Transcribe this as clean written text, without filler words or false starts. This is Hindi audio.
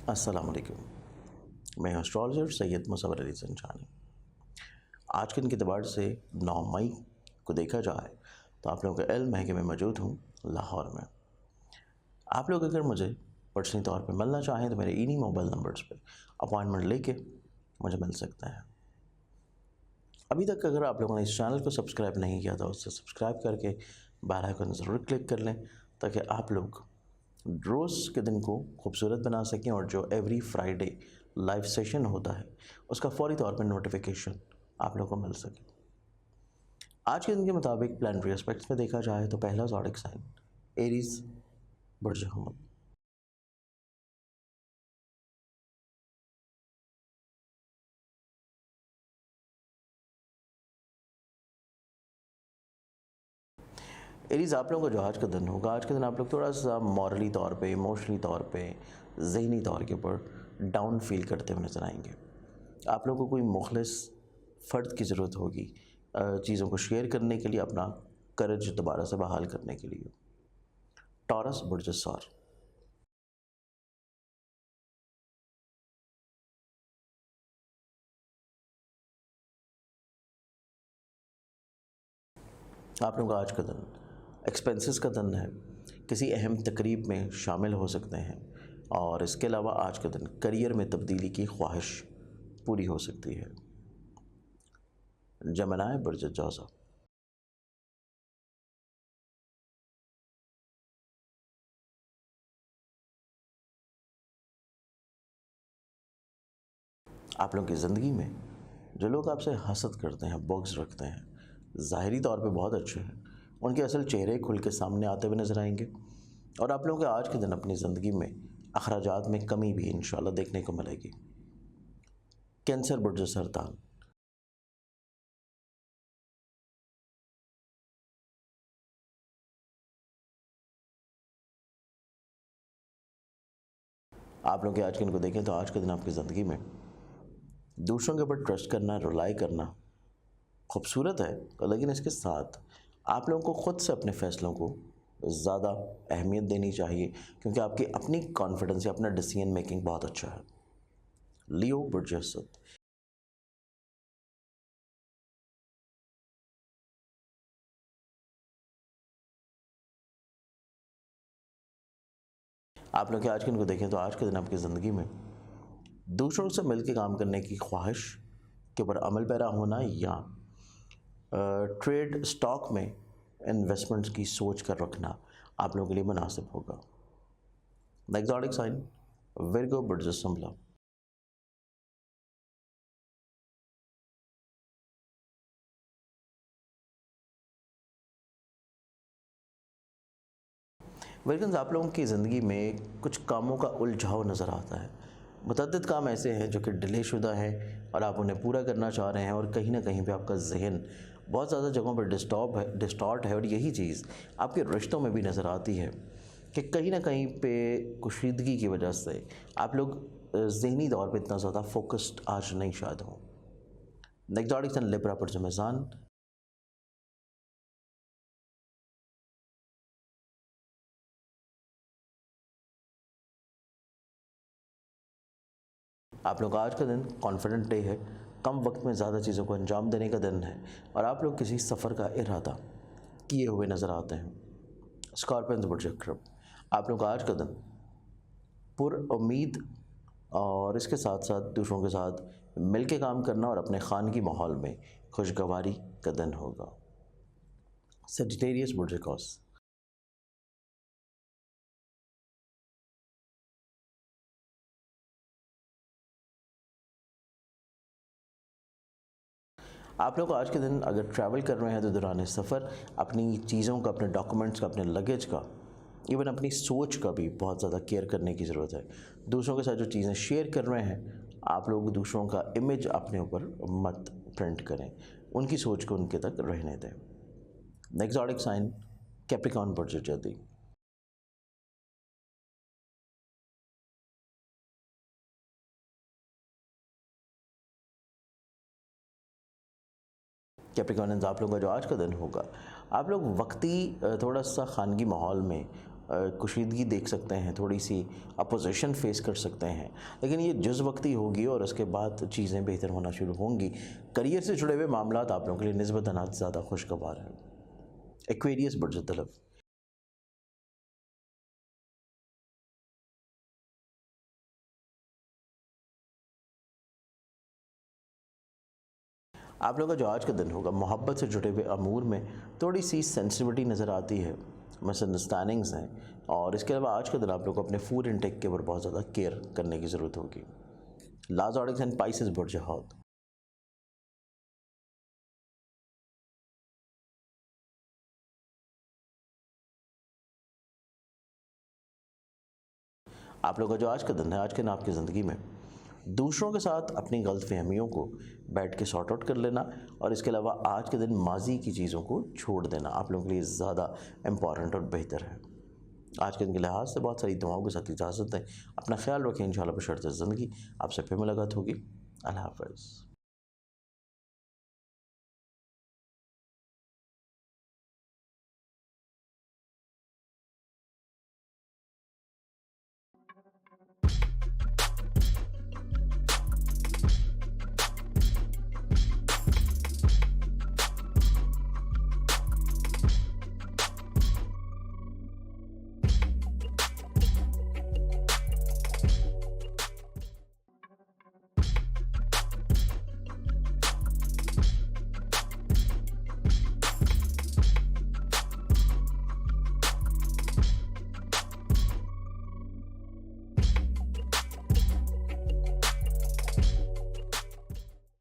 अस्सलाम वालेकुम। मैं एस्ट्रोलॉजर सैयद मुसव्वर अली ज़ंजानी। आज के दिन के एतबार से 9 मई को देखा जाए तो आप लोगों का इल्म है कि मैं मौजूद हूँ लाहौर में। आप लोग अगर मुझे पर्सनली तौर पे मिलना चाहें तो मेरे इन्हीं मोबाइल नंबर्स पे अपॉइंटमेंट लेके मुझे मिल सकते हैं। अभी तक अगर आप लोगों ने इस चैनल को सब्सक्राइब नहीं किया तो उससे सब्सक्राइब करके बेल आइकन ज़रूर क्लिक कर लें ताकि आप लोग रोज़ के दिन को खूबसूरत बना सकें और जो एवरी फ्राइडे लाइव सेशन होता है उसका फौरी तौर पर नोटिफिकेशन आप लोगों को मिल सके। आज के दिन के मुताबिक प्लानिटरी एस्पेक्ट्स में देखा जाए तो पहला ज़ोडिक साइन एरीज बुर्ज हमल। एरीज आप लोगों का जो आज का दिन होगा, आज के दिन आप लोग थोड़ा सा मॉरली तौर पे, इमोशनली तौर पे, ज़हनी तौर के ऊपर डाउन फील करते हुए नजर आएंगे। आप लोगों को कोई मुखलिस फ़र्द की ज़रूरत होगी चीज़ों को शेयर करने के लिए, अपना करज दोबारा से बहाल करने के लिए। टॉरस बुर्ज सौर। आप लोगों का आज का दिन एक्सपेंसेस का दिन है, किसी अहम तकरीब में शामिल हो सकते हैं और इसके अलावा आज का दिन करियर में तब्दीली की ख्वाहिश पूरी हो सकती है। जमनाए बुर्ज जौज़ा। आप लोगों की ज़िंदगी में जो लोग आपसे हसद करते हैं, बुग़्ज़ रखते हैं, ज़ाहिरी तौर पे बहुत अच्छे हैं, उनके असल चेहरे खुल के सामने आते हुए नज़र आएंगे और आप लोगों के आज के दिन अपनी ज़िंदगी में अखराजात में कमी भी इंशाल्लाह देखने को मिलेगी। कैंसर बुर्ज सरतान। आप लोग के आज के दिन को देखें तो आज के दिन आपकी ज़िंदगी में दूसरों के ऊपर ट्रस्ट करना, रिलाई करना खूबसूरत है, लेकिन इसके साथ आप लोगों को ख़ुद से अपने फ़ैसलों को ज़्यादा अहमियत देनी चाहिए क्योंकि आपकी अपनी कॉन्फिडेंस या अपना डिसीजन मेकिंग बहुत अच्छा है। लियो बुर्ज असद। आप लोग के आज के दिन को देखें तो आज के दिन आपकी ज़िंदगी में दूसरों से मिल के काम करने की ख्वाहिश के ऊपर अमल पैरा होना या ट्रेड स्टॉक में इन्वेस्टमेंट्स की सोच कर रखना आप लोगों के लिए मुनासिब होगा। एक्सोटिक साइन विर्गो बुर्ज संभला। वर्गन्स आप लोगों की ज़िंदगी में कुछ कामों का उलझाव नज़र आता है। मुतअद्दिद काम ऐसे हैं जो कि डिले शुदा हैं और आप उन्हें पूरा करना चाह रहे हैं और कहीं ना कहीं पे आपका जहन बहुत ज़्यादा जगहों पर डिस्टॉर्ट है और यही चीज़ आपके रिश्तों में भी नज़र आती है कि कहीं ना कहीं पे कुशीदगी की वजह से आप लोग ज़हनी तौर पर इतना ज़्यादा फोकस्ड आज नहीं शायद हों। नेक्स्ट सन लिब्रा पर जमेजान। आप लोग का आज का दिन कॉन्फिडेंट डे है, कम वक्त में ज़्यादा चीज़ों को अंजाम देने का दिन है और आप लोग किसी सफ़र का इरादा किए हुए नज़र आते हैं। स्कॉर्पियंस बुर्ज अक्रब। आप लोग का आज का दिन पुर उम्मीद और इसके साथ साथ दूसरों के साथ मिल के काम करना और अपने खानगी माहौल में खुशगवारी का दिन होगा। सेजिटेरियस बुर्ज कॉस। आप लोग आज के दिन अगर ट्रैवल कर रहे हैं तो दौरान सफ़र अपनी चीज़ों का, अपने डॉक्यूमेंट्स का, अपने लगेज का, इवन अपनी सोच का भी बहुत ज़्यादा केयर करने की ज़रूरत है। दूसरों के साथ जो चीज़ें शेयर कर रहे हैं, आप लोग दूसरों का इमेज अपने ऊपर मत प्रिंट करें, उनकी सोच को उनके तक रहने दें। एक्सोटिक साइन कैप्रिकॉर्न बुर्ज जदी। कैप्रिकॉर्नियंस आप लोगों का जो आज का दिन होगा, आप लोग वक्ती थोड़ा सा खानगी माहौल में कुशीदगी देख सकते हैं, थोड़ी सी अपोजिशन फेस कर सकते हैं, लेकिन ये जुज़ वक्ती होगी और उसके बाद चीज़ें बेहतर होना शुरू होंगी। करियर से जुड़े हुए मामलात आप लोगों के लिए निस्बतन आज ज़्यादा खुशगवार है। एक्वेरियस बुर्ज तलब, आप लोगों का जो आज का दिन होगा मोहब्बत से जुड़े हुए अमूर में थोड़ी सी सेंसिटिविटी नज़र आती है, मिसअंडरस्टैंडिंग्स हैं, और इसके अलावा आज का दिन आप लोग को अपने फूड इंटेक के ऊपर बहुत ज़्यादा केयर करने की ज़रूरत होगी। लाज़ोडिक्स एंड पाइसेस बुर्ज हौत, आप लोगों का जो आज का दिन है, आज के दिन आपकी ज़िंदगी में दूसरों के साथ अपनी गलतफहमियों को बैठ के सॉर्ट आउट कर लेना, और इसके अलावा आज के दिन माजी की चीज़ों को छोड़ देना आप लोगों के लिए ज़्यादा इम्पॉर्टेंट और बेहतर है। आज के दिन के लिहाज से बहुत सारी दुआओं के साथ इजाज़त दें। अपना ख्याल रखें, इंशाल्लाह बशर्ते ज़िंदगी। आपसे फिर मुलाकात होगी। अल्लाह हाफ़िज़।